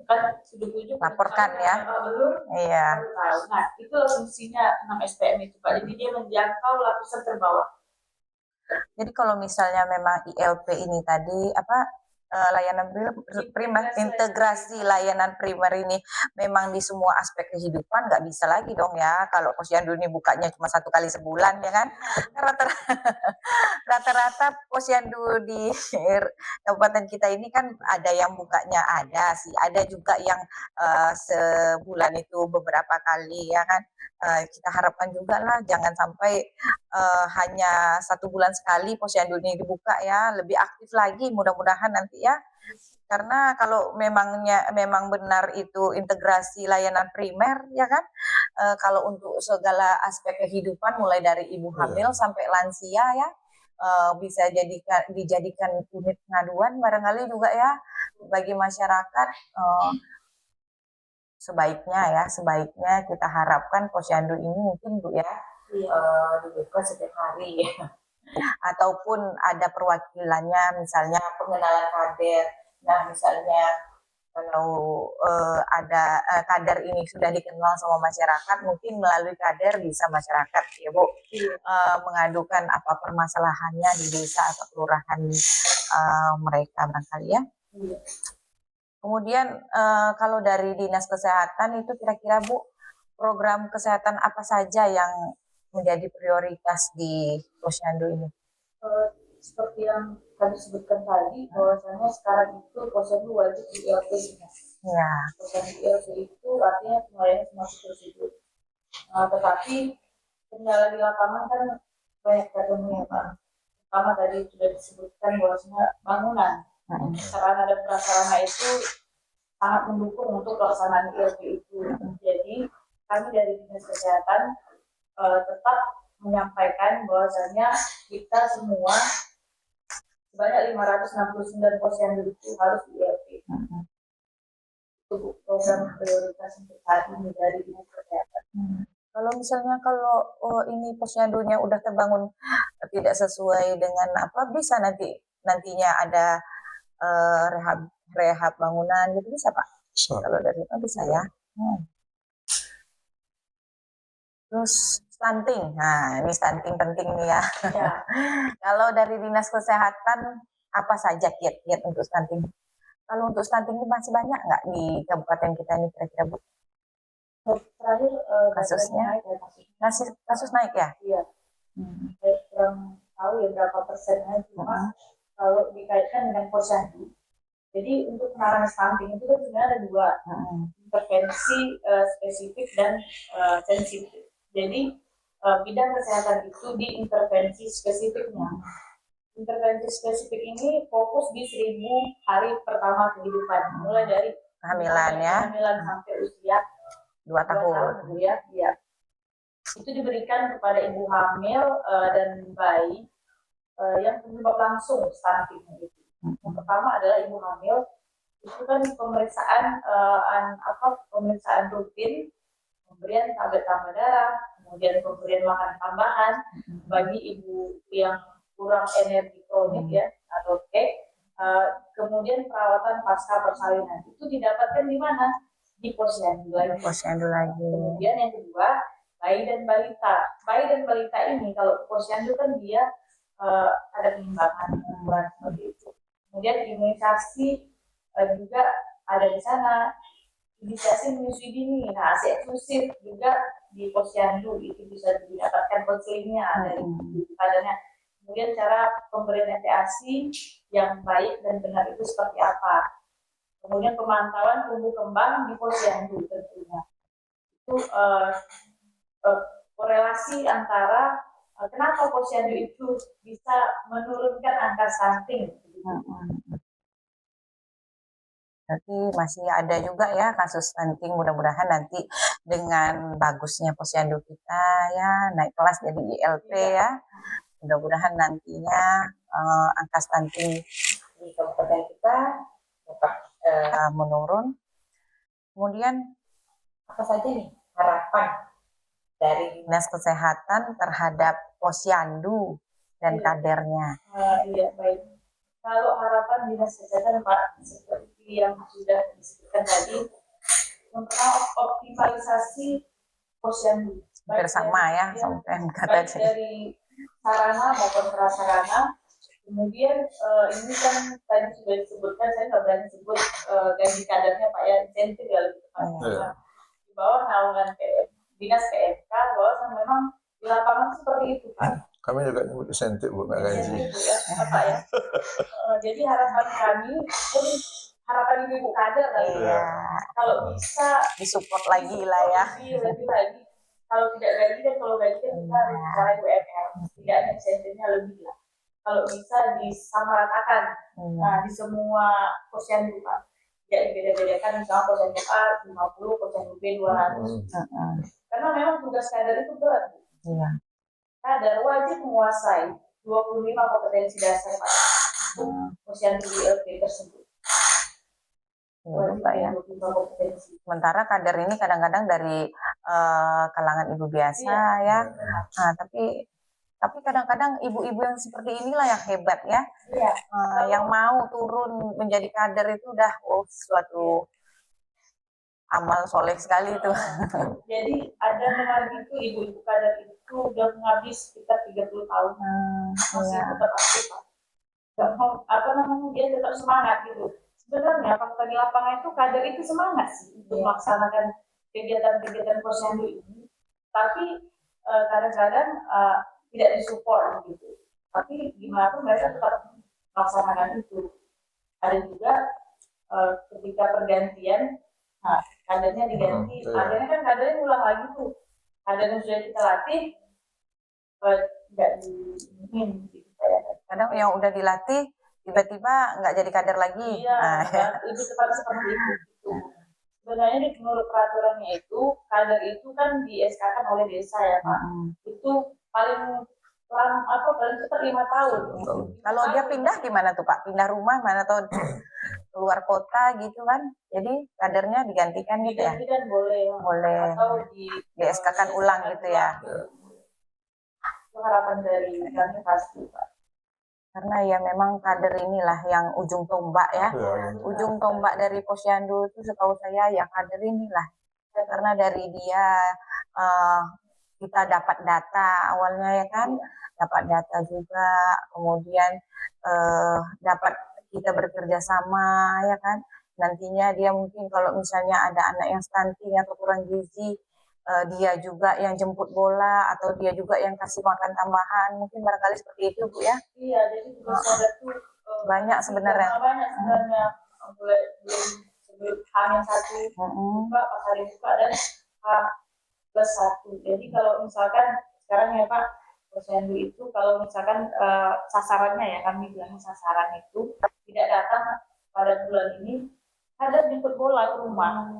kan ujuk-ujuk Laporkan ya. belum Iya. baru tahu. Nah itu fungsinya 6 SPM itu Pak, jadi dia menjangkau lapisan terbawah. Jadi kalau misalnya memang ILP ini tadi layanan primer, integrasi layanan primer ini memang di semua aspek kehidupan, nggak bisa lagi dong ya kalau posyandu ini bukanya cuma 1 kali sebulan ya kan. Rata-rata posyandu di kabupaten kita ini kan ada yang bukanya ada sih, ada juga yang sebulan itu beberapa kali ya kan. Kita harapkan juga lah jangan sampai hanya 1 bulan sekali posyandu ini dibuka ya, lebih aktif lagi mudah-mudahan nanti ya. Karena kalau memang benar itu integrasi layanan primer ya kan, kalau untuk segala aspek kehidupan mulai dari ibu hamil sampai lansia ya, bisa dijadikan unit pengaduan barangkali juga ya bagi masyarakat. Sebaiknya kita harapkan posyandu ini mungkin Bu ya dibuka setiap hari ya. Ataupun ada perwakilannya, misalnya pengenalan kader. Nah misalnya kalau ada kader ini sudah dikenal sama masyarakat, mungkin melalui kader bisa masyarakat ya Bu mengadukan apa permasalahannya di desa atau kelurahan mereka barangkali ya. Kemudian kalau dari Dinas Kesehatan itu kira-kira Bu, program kesehatan apa saja yang menjadi prioritas di posyandu ini? Seperti yang kami sebutkan tadi, bahwasanya sekarang itu posyandu wajib di ILP. Ya. Posyandu ILP itu artinya melayani semua prosedur. Tetapi kendala di lapangan kan banyak ketemu ya Pak. Pertama tadi sudah disebutkan bahwasanya bangunan, sarana dan prasarana itu sangat mendukung untuk pelaksanaan ILP itu. Jadi kami dari Dinas Kesehatan tetap menyampaikan bahwasanya kita semua sebanyak 569 posyandu itu harus di ILP. Itu program prioritas untuk saat ini dari Dinas Kesehatan. Kalau misalnya ini posyandunya udah terbangun tidak sesuai dengan apa, bisa nantinya ada rehab bangunan gitu bisa Pak? Bisa. Kalau dari itu bisa ya. Terus stunting, nah ini stunting penting nih ya. Kalau dari Dinas Kesehatan apa saja kiat-kiat untuk stunting? Kalau untuk stunting ini masih banyak nggak di kabupaten kita ini kira-kira Bu? Terakhir kasusnya kasus naik ya? Iya. Saya kurang tahu ya berapa persennya, cuma kalau dikaitkan dengan posyandu. Jadi untuk penanganan stunting itu kan sebenarnya ada 2, intervensi spesifik dan sensitif. Jadi bidang kesehatan itu di intervensi spesifiknya. Intervensi spesifik ini fokus di 1000 hari pertama kehidupan, mulai dari kehamilan sampai usia 2 tahun. Ya. Itu diberikan kepada ibu hamil dan bayi yang penyebab langsung stunting itu. Yang pertama adalah ibu hamil, itu kan pemeriksaan rutin, pemberian tablet tambah darah, kemudian pemberian makanan tambahan bagi ibu yang kurang energi kronik ya atau kemudian perawatan pasca persalinan itu didapatkan di mana? Di posyandu lagi. Kemudian yang kedua, bayi dan balita. Bayi dan balita ini kalau posyandu kan dia ada penimbangan ukuran seperti itu. Kemudian imunisasi juga ada di sana. Imunisasi menyusui dini. Nah, ASI eksklusif juga di posyandu itu bisa didapatkan konselingnya dari kadernya. Kemudian cara pemberian MPASI yang baik dan benar itu seperti apa? Kemudian pemantauan tumbuh kembang di posyandu tentunya. Itu korelasi antara kenapa posyandu itu bisa menurunkan angka stunting. Berarti masih ada juga ya kasus stunting, mudah-mudahan nanti dengan bagusnya posyandu kita ya naik kelas jadi ILP ya. Mudah-mudahan nantinya angka stunting di kabupaten kita dapat menurun. Kemudian apa saja nih harapan dari Dinas Kesehatan terhadap posyandu dan kadernya? Iya, baik. Kalau harapan Dinas Kesehatan Pak, seperti yang sudah disebutkan tadi, optimalisasi posyandu. Bersama ya, sampai kata dari sarana maupun prasarana. Kemudian ini kan tadi sudah disebutkan, saya nggak berani sebut gaji kadernya Pak ya, insentif ya lebih tepatnya. Di bawah naungan Dinas PMK, bahwa memang di lapangan seperti itu Pak. Kami juga nyebut insentif, Bu, nggak gaji. Ya, apa ya? Jadi harapan kami, harapan ibu kader kalau bisa disupport lagi lah ya. Lebih lagi. Kalau tidak gaji kan, kalau gaji kan kita harus bicara UMR, setidaknya insentifnya lebih lah. Kalau bisa disamaratakan, nah di semua posyandu Pak, tidak dibeda-bedakan, misalnya posyandu A 50, posyandu B 200. Karena memang tugas kader itu berat. Iya. Kader wajib menguasai 25 kompetensi dasar Pak posyandu ILP tersebut. Ya. Sementara kader ini kadang-kadang dari kalangan ibu biasa ya. Nah, tapi kadang-kadang ibu-ibu yang seperti inilah yang hebat ya. Yang mau turun menjadi kader itu udah suatu amal soleh sekali itu. Jadi ada kemarin itu ibu-ibu kader itu udah menghabis sekitar 30 tahun. Masih tetap aktif Pak. Dia tetap semangat gitu. Sebenarnya fakta di lapangan itu kader itu semangat sih untuk melaksanakan kegiatan-kegiatan posyandu ini. Tapi kadang-kadang tidak disupport gitu. Tapi gimana pun mereka tetap melaksanakan itu. Ada juga ketika pergantian, kadernya diganti. Akhirnya kan kadernya ulang lagi tuh. Kader yang sudah kita latih tidak diingin. Kadang yang udah dilatih tiba-tiba nggak jadi kader lagi. Iya, itu tepat seperti itu. Sebenarnya menurut peraturannya itu, kader itu kan di SK-kan oleh desa ya Pak. Itu paling cepat 5 tahun. Kalau dia pindah gimana tuh Pak? Pindah rumah mana atau keluar kota gitu kan? Jadi kadernya digantikan gitu ya? Digantikan boleh. Atau di SK-kan ulang gitu ya? Itu harapan dari kami pasti Pak. Karena ya memang kader inilah yang ujung tombak ya. Ujung tombak dari posyandu itu setahu saya ya kader inilah. Karena dari dia kita dapat data awalnya ya kan, dapat data juga, kemudian dapat kita bekerja sama ya kan. Nantinya dia mungkin kalau misalnya ada anak yang stunting atau kurang gizi, dia juga yang jemput bola atau dia juga yang kasih makan tambahan, mungkin barangkali seperti itu Bu ya. Iya, jadi tugas kader tuh banyak sebenarnya. Mulai sebelum H-1 buka, pas hari buka dan H+1. Jadi kalau misalkan sekarang ya Pak, posyandu itu kalau misalkan sasarannya ya, kami bilang sasaran itu tidak datang pada bulan ini, ada jemput bola ke rumah.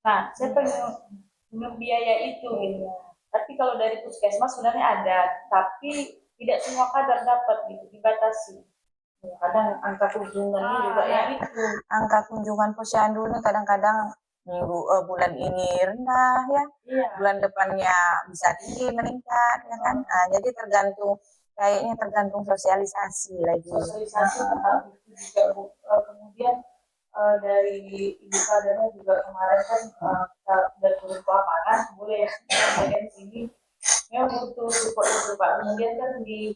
Nah, saya pengen membiaya itu gitu. Tapi kalau dari puskesmas sebenarnya ada, tapi tidak semua kader dapat gitu, dibatasi. Kadang angka kunjungannya juga ya itu. Angka kunjungan posyandu ini kadang-kadang bulan ini rendah ya, bulan depannya bisa tinggi meningkat ya kan. Jadi kayaknya tergantung sosialisasi lagi. Sosialisasi juga kemudian dari ibu kadernya juga kemarin kan kita udah turun ke lapangan, boleh ya bagian sini ya butuh support itu Pak. Kemudian kan di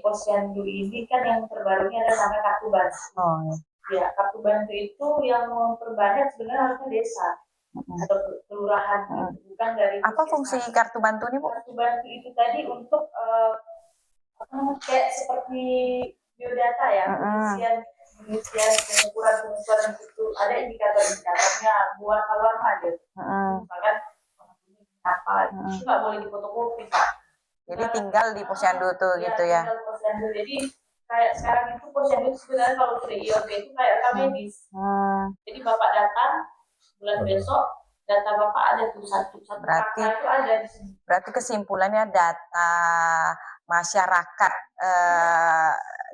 posyandu ini kan yang terbarunya ada namanya kartu bantu. Ya, kartu bantu itu yang memperbanyak sebenarnya harusnya desa atau kelurahan, bukan dari apa fungsi kartu bantu ini Bu? Kartu bantu itu tadi untuk kayak seperti biodata ya, pengisian pengukuran itu ada indikatornya buat warna aja. Misalkan apa itu nggak boleh difotokopi Pak. Jadi tinggal di posyandu tuh gitu ya. Tinggal posyandu. Jadi kayak sekarang itu posyandu sebenarnya kalau sudah IOP itu kayak rekam medis. Jadi bapak datang bulan besok, data bapak ada tuh satu Berarti- kakak itu ada di sini. Berarti kesimpulannya data masyarakat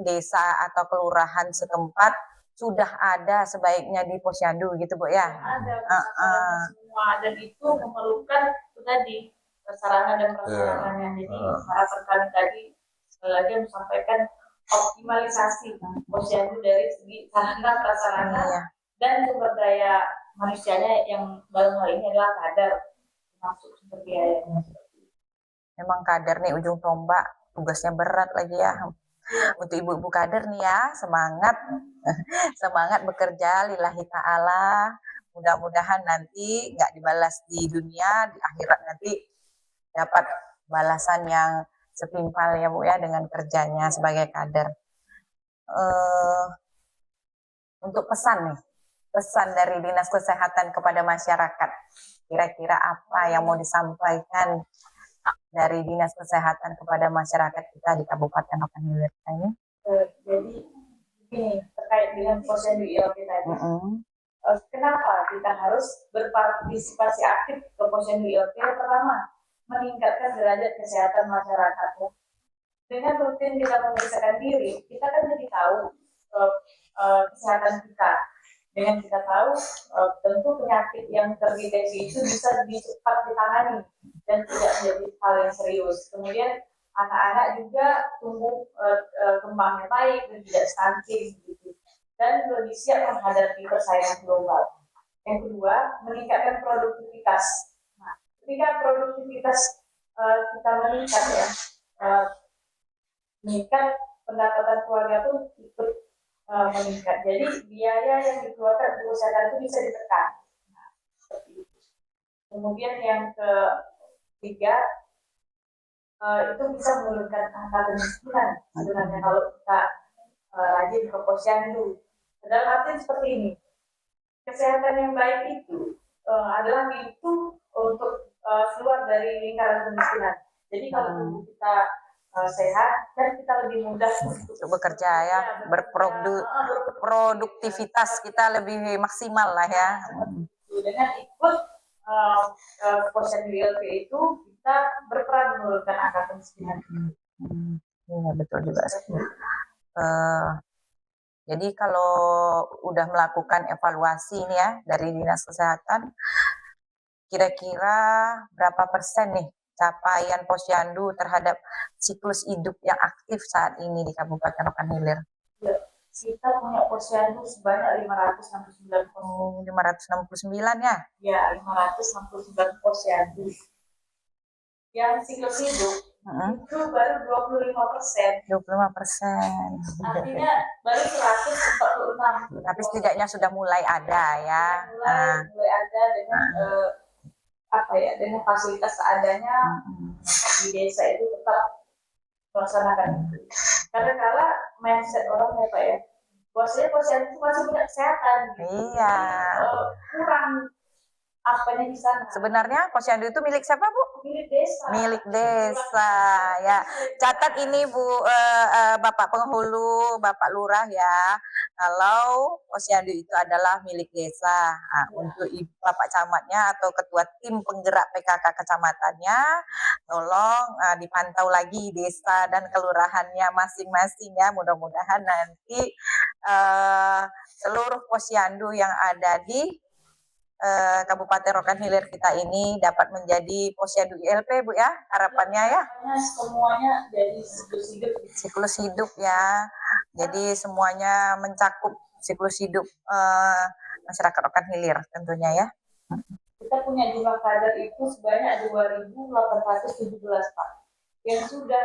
desa atau kelurahan setempat sudah ada sebaiknya di posyandu gitu Bu ya? Ada pusat semua, dan itu memerlukan itu tadi sarana dan prasarananya. Jadi harapan kami tadi sekali lagi menyampaikan optimalisasi posyandu dari segi sarana prasarana dan sumber daya manusianya yang dalam hal ini adalah kader, masuk sumber biayanya. Memang kader nih ujung tombak, tugasnya berat lagi ya. Untuk ibu-ibu kader nih ya, semangat semangat bekerja lillahi ta'ala. Mudah-mudahan nanti nggak dibalas di dunia, di akhirat nanti dapat balasan yang setimpal ya Bu ya dengan kerjanya sebagai kader. Untuk pesan nih, pesan dari Dinas Kesehatan kepada masyarakat, kira-kira apa yang mau disampaikan dari Dinas Kesehatan kepada masyarakat kita di Kabupaten Rokan Hilir ini? Jadi ini terkait dengan posyandu IOP tadi. Kenapa kita harus berpartisipasi aktif ke posyandu IOP? Yang pertama, meningkatkan derajat kesehatan masyarakat. Dengan rutin kita memeriksakan diri, kita kan jadi tahu kesehatan kita. Dengan kita tahu, tentu penyakit yang terdeteksi itu bisa cepat ditangani dan tidak menjadi hal yang serius. Kemudian anak-anak juga tumbuh kembangnya baik dan tidak stunting gitu, dan lebih siap menghadapi persaingan global. Yang kedua, meningkatkan produktivitas. Nah, ketika produktivitas kita meningkat ya, meningkat, pendapatan keluarga pun ikut meningkat. Jadi biaya yang dikeluarkan untuk kesehatan itu bisa ditekan. Nah, seperti itu. Kemudian yang ketiga, itu bisa menurunkan angka kemiskinan. Sebenarnya kalau kita rajin ke posyandu, dalam arti seperti ini, kesehatan yang baik itu adalah pintu untuk keluar dari lingkaran kemiskinan. Jadi kalau tubuh kita sehat, kan kita lebih mudah untuk bekerja ya, berproduktivitas kita lebih maksimal lah ya. Dengan ikut posyandu ILP itu kita berperan menurunkan angka kemiskinan. Iya betul juga. Jadi kalau udah melakukan evaluasi nih ya dari Dinas Kesehatan, kira-kira berapa persen nih capaian posyandu terhadap siklus hidup yang aktif saat ini di Kabupaten Rokan Hilir? Ya, kita punya posyandu sebanyak 569 posyandu. 569 ya? Ya, 569 posyandu. Yang siklus hidup itu baru 25%. 25%. Artinya baru 146. Tapi setidaknya sudah mulai ada ya. Mulai ada dengan dengan fasilitas seadanya di desa itu tetap melaksanakan itu. Kadang-kala mindset orang ya Pak ya, bahwasanya posyandu itu masih punya kesehatan. Iya. Kurang apanya di sana. Sebenarnya posyandu itu milik siapa Bu? Milik desa. Milik desa ya. Catat ini Bu, Bapak Penghulu, Bapak Lurah ya. Kalau posyandu itu adalah milik desa. Nah, untuk Bapak Camatnya atau Ketua Tim Penggerak PKK Kecamatannya, tolong dipantau lagi desa dan kelurahannya masing-masing ya. Mudah-mudahan nanti seluruh posyandu yang ada di Kabupaten Rokan Hilir kita ini dapat menjadi posyandu ILP Bu ya, harapannya ya. Semuanya jadi siklus hidup ya. Jadi semuanya mencakup siklus hidup masyarakat Rokan Hilir tentunya ya. Kita punya jumlah kader itu sebanyak 2.817 Pak, yang sudah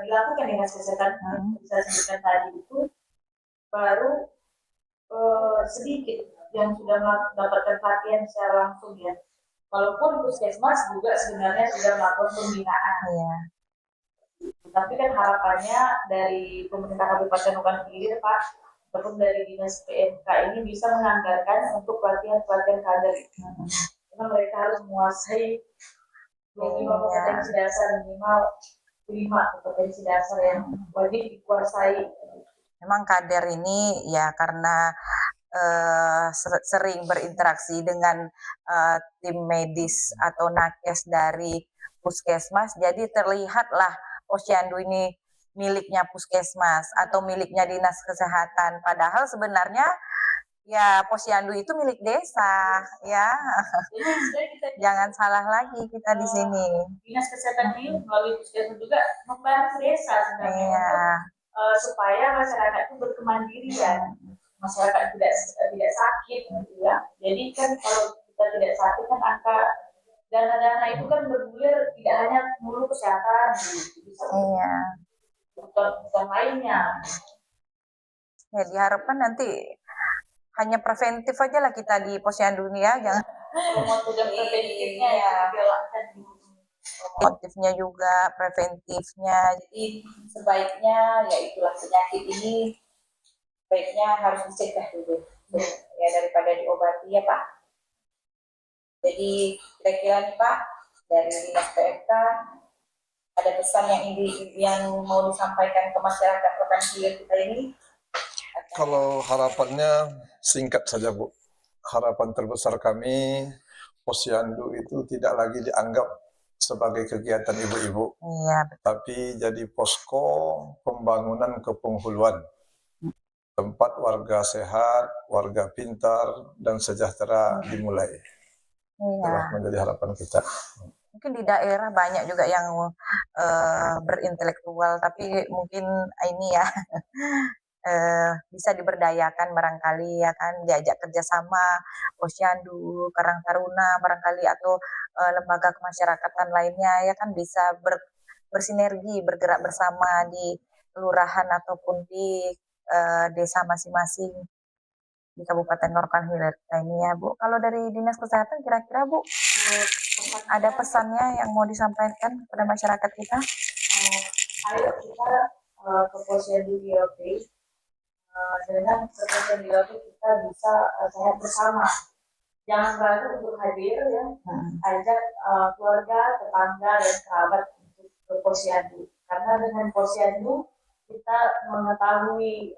dilakukan dengan kesehatan bisa sebutkan tadi itu baru sedikit yang sudah mendapatkan pelatihan secara langsung ya. Walaupun puskesmas juga sebenarnya sudah melakukan pembinaan. Iya. Tapi kan harapannya dari pemerintah Kabupaten Rokan Hilir Pak, ataupun dari Dinas PMK ini bisa menganggarkan untuk pelatihan-pelatihan kader. Karena mereka harus menguasai 25 kompetensi dasar, minimal 5 kompetensi dasar yang wajib dikuasai memang kader ini ya karena sering berinteraksi dengan tim medis atau nakes dari puskesmas, jadi terlihatlah posyandu ini miliknya puskesmas atau miliknya dinas kesehatan. Padahal sebenarnya ya posyandu itu milik desa, ya. Jadi sebenarnya kita Jangan salah lagi kita di sini. dinas kesehatan ini melalui puskesmas juga membantu desa sebenarnya Iya. untuk supaya masyarakat itu berkemandirian, masyarakat tidak sakit gitu ya. Jadi kan kalau kita tidak sakit kan angka dana-dana itu kan bergulir tidak hanya mulu kesehatan gitu, bisa Iya. kebutuhan lainnya. Ya diharapkan nanti hanya preventif aja lah kita di posyandu ini ya, jangan Promotif dan preventifnya Iya. yang digalakkan. promotifnya juga, preventifnya. Jadi sebaiknya ya itulah penyakit ini baiknya harus dicegah dulu ya daripada diobati ya Pak. Jadi kira-kira nih Pak dari Dinas PMK ada pesan yang mau disampaikan ke masyarakat rekan hilir kita ini? Kalau harapannya singkat saja Bu. Harapan terbesar kami posyandu itu tidak lagi dianggap sebagai kegiatan ibu-ibu, Iya, tapi jadi posko pembangunan kepenghuluan. Tempat warga sehat, warga pintar, dan sejahtera dimulai. Itulah iya. menjadi harapan kita. Mungkin di daerah banyak juga yang berintelektual, tapi mungkin ini ya bisa diberdayakan barangkali ya kan, diajak kerjasama posyandu, Karang Taruna barangkali atau lembaga kemasyarakatan lainnya ya kan bisa bersinergi, bergerak bersama di kelurahan ataupun di desa masing-masing di Kabupaten Rokan Hilir kita ini ya Bu. Kalau dari Dinas Kesehatan kira-kira Bu ada pesannya yang mau disampaikan kepada masyarakat kita? Ayo kita ke posyandu DLP dengan keposyandu DLP kita bisa sehat bersama. Jangan ragu untuk hadir ya, ajak keluarga, tetangga dan kerabat untuk ke posyandu. Karena dengan posyandu kita mengetahui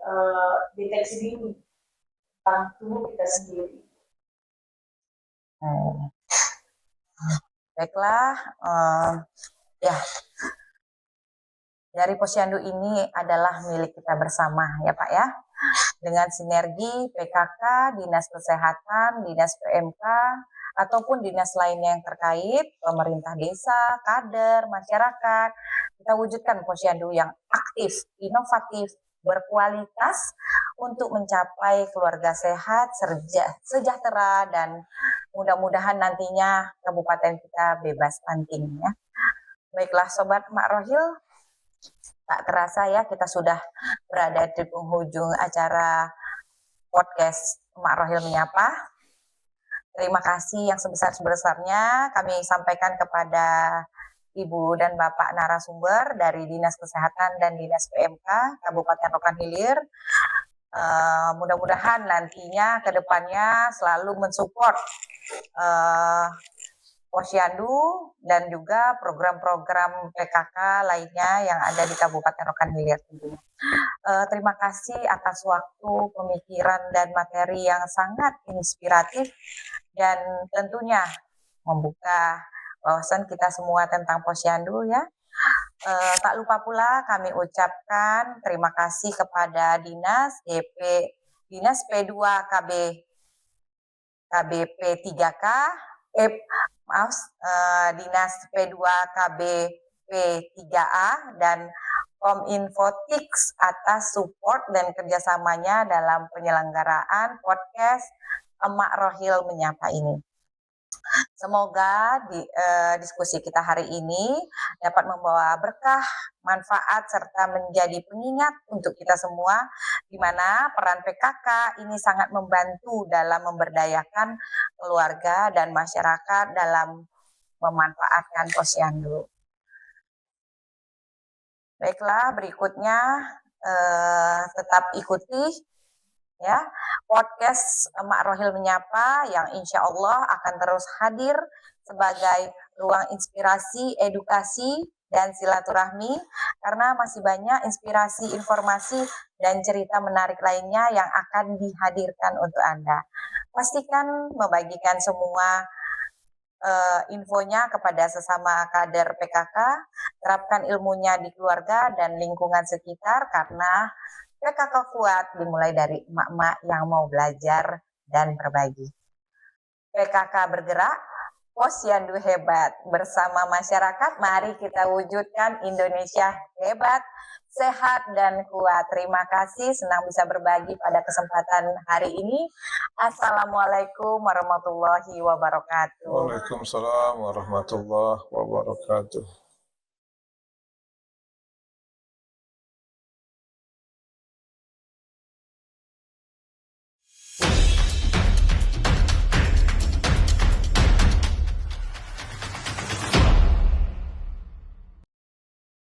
deteksi dini tentang tubuh kita sendiri. Baiklah, ya dari posyandu ini adalah milik kita bersama ya Pak ya. Dengan sinergi PKK, Dinas Kesehatan, Dinas PMK, ataupun dinas lainnya yang terkait, pemerintah desa, kader, masyarakat, kita wujudkan posyandu yang aktif, inovatif, berkualitas untuk mencapai keluarga sehat, sejahtera, dan mudah-mudahan nantinya kabupaten kita bebas stunting ya. Baiklah Sobat Mak Rohil, tak terasa ya kita sudah berada di penghujung acara podcast Mak Rohil Menyapa. Terima kasih yang sebesar-besarnya kami sampaikan kepada Ibu dan Bapak narasumber dari Dinas Kesehatan dan Dinas PMK Kabupaten Rokan Hilir. Mudah-mudahan nantinya ke depannya selalu mensupport posyandu dan juga program-program PKK lainnya yang ada di Kabupaten Rokan Hilir tentunya. Terima kasih atas waktu, pemikiran, dan materi yang sangat inspiratif dan tentunya membuka wawasan kita semua tentang posyandu ya. Tak lupa pula kami ucapkan terima kasih kepada Dinas P2 KBP 3K, Dinas P2 KBP 3A dan Kominfotix atas support dan kerjasamanya dalam penyelenggaraan podcast Emak Rohil Menyapa ini. Semoga diskusi kita hari ini dapat membawa berkah, manfaat, serta menjadi pengingat untuk kita semua, di mana peran PKK ini sangat membantu dalam memberdayakan keluarga dan masyarakat dalam memanfaatkan posyandu. Baiklah, berikutnya tetap ikuti ya podcast Emak Rohil Menyapa yang insya Allah akan terus hadir sebagai ruang inspirasi, edukasi, dan silaturahmi karena masih banyak inspirasi, informasi, dan cerita menarik lainnya yang akan dihadirkan untuk Anda. Pastikan membagikan semua infonya kepada sesama kader PKK, terapkan ilmunya di keluarga dan lingkungan sekitar karena PKK kuat dimulai dari emak-emak yang mau belajar dan berbagi. PKK bergerak, Posyandu hebat. Bersama masyarakat, mari kita wujudkan Indonesia hebat, sehat, dan kuat. Terima kasih, senang bisa berbagi pada kesempatan hari ini. Assalamualaikum warahmatullahi wabarakatuh. Waalaikumsalam warahmatullahi wabarakatuh.